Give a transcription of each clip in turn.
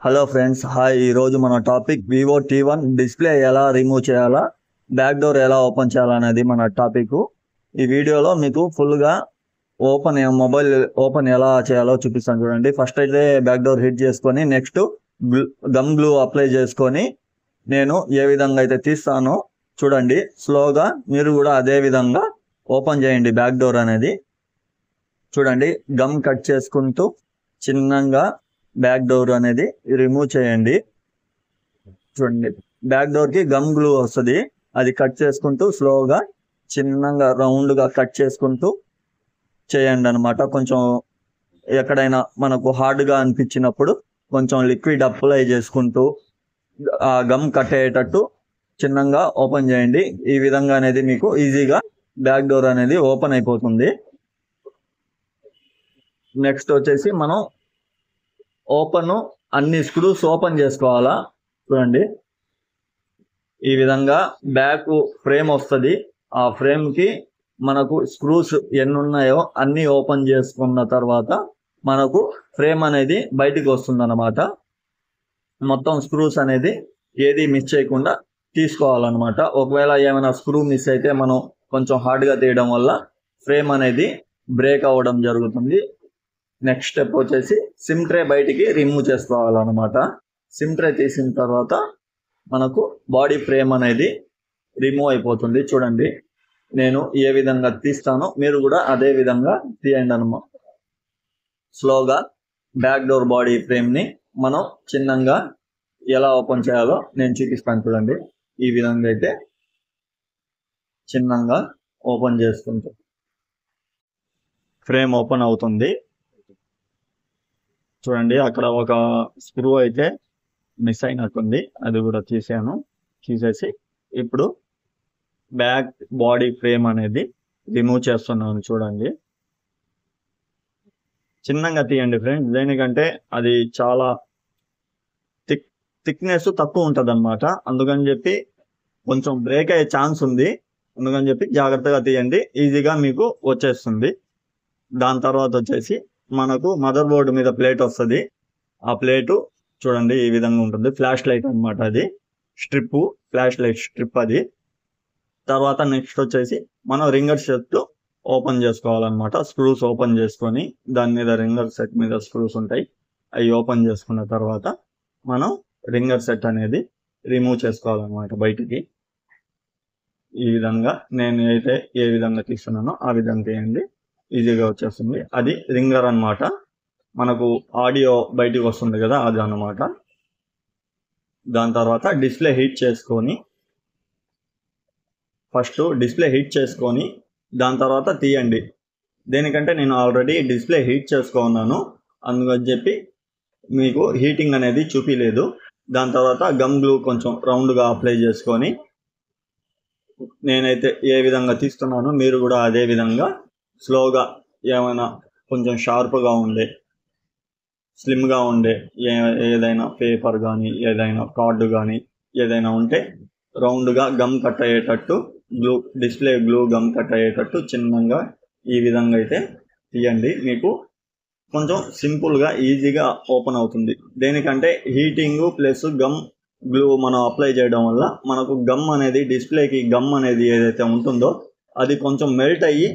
Hello friends, hi. ఈరోజు మన topic Vivo T1 display ఎలా రిమూవ్ చేయాలా, బ్యాక్ డోర్ ఎలా ఓపెన్ చేయాలనేది మన టాపిక్. ఈ వీడియోలో మీకు ఫుల్గా మొబైల్ ఓపెన్ ఎలా చేయాలో చూపిస్తాను చూడండి. ఫస్ట్ అయితే బ్యాక్ డోర్ హిట్ చేసుకొని నెక్స్ట్ గమ్ గ్లూ అప్లై చేసుకొని నేను ఏ విధంగా అయితే తీస్తానో చూడండి. స్లోగా మీరు కూడా అదే విధంగా ఓపెన్ చేయండి బ్యాక్ డోర్ అనేది. చూడండి, గమ్ కట్ చేసుకుంటూ చిన్నగా బ్యాక్ డోర్ అనేది రిమూవ్ చేయండి. చూడండి, బ్యాక్ డోర్ కి గమ్ గ్లూ వస్తుంది, అది కట్ చేసుకుంటూ స్లోగా చిన్నగా రౌండ్ గా కట్ చేసుకుంటూ చేయండి అనమాట. కొంచెం ఎక్కడైనా మనకు హార్డ్ గా అనిపించినప్పుడు కొంచెం లిక్విడ్ అప్లై చేసుకుంటూ ఆ గమ్ కట్ అయ్యేటట్టు చిన్నగా ఓపెన్ చేయండి. ఈ విధంగా అనేది మీకు ఈజీగా బ్యాక్ డోర్ అనేది ఓపెన్ అయిపోతుంది. నెక్స్ట్ వచ్చేసి మనం అన్ని స్క్రూస్ ఓపెన్ చేసుకోవాలా. చూడండి, ఈ విధంగా బ్యాక్ ఫ్రేమ్ వస్తుంది. ఆ ఫ్రేమ్ కి మనకు స్క్రూస్ ఎన్ని ఉన్నాయో అన్ని ఓపెన్ చేసుకున్న తర్వాత మనకు ఫ్రేమ్ అనేది బయటికి వస్తుంది అన్నమాట. మొత్తం స్క్రూస్ అనేది ఏది మిస్ చేయకుండా తీసుకోవాలన్నమాట. ఒకవేళ ఏమైనా స్క్రూ మిస్ అయితే మనం కొంచెం హార్డ్గా తీయడం వల్ల ఫ్రేమ్ అనేది బ్రేక్ అవ్వడం జరుగుతుంది. నెక్స్ట్ స్టెప్ వచ్చేసి సిమ్ ట్రే బయటికి రిమూవ్ చేసుకోవాలన్నమాట. సిమ్ ట్రే తీసిన తర్వాత మనకు బాడీ ఫ్రేమ్ అనేది రిమూవ్ అయిపోతుంది. చూడండి, నేను ఏ విధంగా తీస్తానో మీరు కూడా అదే విధంగా తీయండి అన్నమాట. స్లోగా బ్యాక్ డోర్ బాడీ ఫ్రేమ్ని మనం చిన్నగా ఎలా ఓపెన్ చేయాలో నేను చూపిస్తాను. చూడండి, ఈ విధంగా అయితే చిన్నగా ఓపెన్ చేసుకుంటాం, ఫ్రేమ్ ఓపెన్ అవుతుంది. చూడండి, అక్కడ ఒక స్క్రూ అయితే మిస్ అయినట్టుంది, అది కూడా తీసేసి ఇప్పుడు బ్యాక్ బాడీ ఫ్రేమ్ అనేది రిమూవ్ చేస్తున్నాను. చూడండి, చిన్నగా తీయండి ఫ్రెండ్స్, దేనికంటే అది చాలా థిక్నెస్ తక్కువ ఉంటుంది అనమాట. అందుకని చెప్పి కొంచెం బ్రేక్ అయ్యే ఛాన్స్ ఉంది. అందుకని చెప్పి జాగ్రత్తగా తీయండి, ఈజీగా మీకు వచ్చేస్తుంది. దాని తర్వాత వచ్చేసి మనకు మదర్ బోర్డు మీద ప్లేట్ వస్తుంది. ఆ ప్లేటు చూడండి ఈ విధంగా ఉంటుంది. ఫ్లాష్ లైట్ అనమాట, అది ఫ్లాష్ లైట్ స్ట్రిప్ అది. తర్వాత నెక్స్ట్ వచ్చేసి మనం రింగర్ సెట్ ఓపెన్ చేసుకోవాలన్నమాట. స్క్రూస్ ఓపెన్ చేసుకొని దాని మీద రింగర్ సెట్ మీద స్క్రూస్ ఉంటాయి, అవి ఓపెన్ చేసుకున్న తర్వాత మనం రింగర్ సెట్ అనేది రిమూవ్ చేసుకోవాలన్నమాట బయటికి. ఈ విధంగా నేను అయితే ఏ విధంగా తీస్తున్నానో ఆ విధంగా తీయండి, ఈజీగా వచ్చేస్తుంది. అది రింగర్ అన్నమాట. మనకు ఆడియో బయటికి వస్తుంది కదా, అది అన్నమాట. దాని తర్వాత డిస్ప్లే హీట్ చేసుకొని దాని తర్వాత తీయండి. దేనికంటే నేను ఆల్రెడీ డిస్ప్లే హీట్ చేసుకున్నాను, అందుకని చెప్పి మీకు హీటింగ్ అనేది చూపించలేదు. దాని తర్వాత గమ్ గ్లూ కొంచెం రౌండ్గా అప్లై చేసుకొని నేనైతే ఏ విధంగా తీస్తున్నానో మీరు కూడా అదే విధంగా స్లోగా ఏమైనా కొంచెం షార్ప్గా ఉండే స్లిమ్గా ఉండే ఏదైనా పేపర్ కానీ ఏదైనా కార్డు కానీ ఏదైనా ఉంటే రౌండ్గా గమ్ కట్ అయ్యేటట్టు డిస్ప్లే గ్లూ గమ్ కట్ అయ్యేటట్టు చిన్నగా ఈ విధంగా అయితే తీయండి. మీకు కొంచెం సింపుల్గా ఈజీగా ఓపెన్ అవుతుంది. దేనికంటే హీటింగ్ ప్లస్ గమ్ గ్లూ మనం అప్లై చేయడం వల్ల మనకు గమ్ అనేది డిస్ప్లేకి గమ్ అనేది ఏదైతే ఉంటుందో అది కొంచెం మెల్ట్ అయ్యి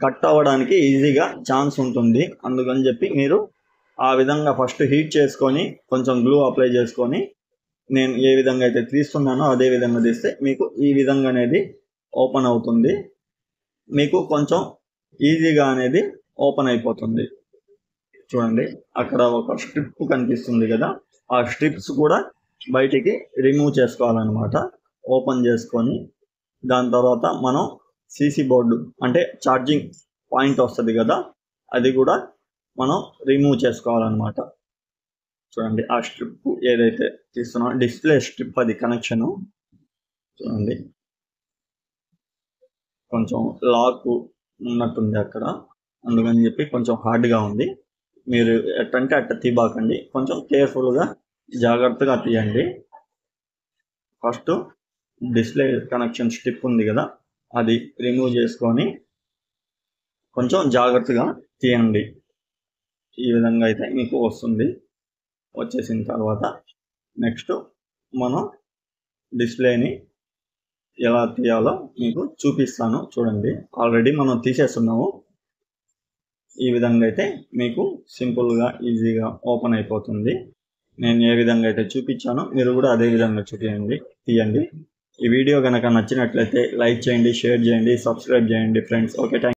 కట్ అవ్వడానికి ఈజీగా ఛాన్స్ ఉంటుంది. అందుకని చెప్పి మీరు ఆ విధంగా ఫస్ట్ హీట్ చేసుకొని కొంచెం గ్లూ అప్లై చేసుకొని నేను ఏ విధంగా అయితే తీస్తున్నానో అదే విధంగా తీస్తే మీకు ఈ విధంగా అనేది ఓపెన్ అవుతుంది. మీకు కొంచెం ఈజీగా అనేది ఓపెన్ అయిపోతుంది. చూడండి, అక్కడ ఒక స్ట్రిప్ కనిపిస్తుంది కదా, ఆ స్ట్రిప్స్ కూడా బయటికి రిమూవ్ చేసుకోవాలన్నమాట. ఓపెన్ చేసుకొని దాని తర్వాత మనం సీసీ బోర్డు అంటే ఛార్జింగ్ పాయింట్ వస్తుంది కదా, అది కూడా మనం రిమూవ్ చేసుకోవాలన్నమాట. చూడండి, ఆ స్ట్రిప్ ఏదైతే తీస్తున్నామో డిస్ప్లే స్ట్రిప్, అది కనెక్షను. చూడండి, కొంచెం లాక్ ఉన్నట్టుంది అక్కడ, అందుకని చెప్పి కొంచెం హార్డ్గా ఉంది. మీరు ఎట్టంటే అట్ట తీబాకండి, కొంచెం కేర్ఫుల్గా జాగ్రత్తగా తీయండి. ఫస్ట్ డిస్ప్లే కనెక్షన్ స్ట్రిప్ ఉంది కదా, అది రిమూవ్ చేసుకొని కొంచెం జాగ్రత్తగా తీయండి. ఈ విధంగా అయితే మీకు వస్తుంది. వచ్చేసిన తర్వాత నెక్స్ట్ మనం డిస్ప్లేని ఎలా తీయాలో మీకు చూపిస్తాను చూడండి. ఆల్రెడీ మనం తీసేస్తున్నాము. ఈ విధంగా అయితే మీకు సింపుల్గా ఈజీగా ఓపెన్ అయిపోతుంది. నేను ఏ విధంగా అయితే చూపించానో మీరు కూడా అదే విధంగా తీయండి. ఈ వీడియో కనుక నచ్చినట్లయితే లైక్ చేయండి, షేర్ చేయండి, సబ్స్క్రైబ్ చేయండి ఫ్రెండ్స్. Okay, thank you.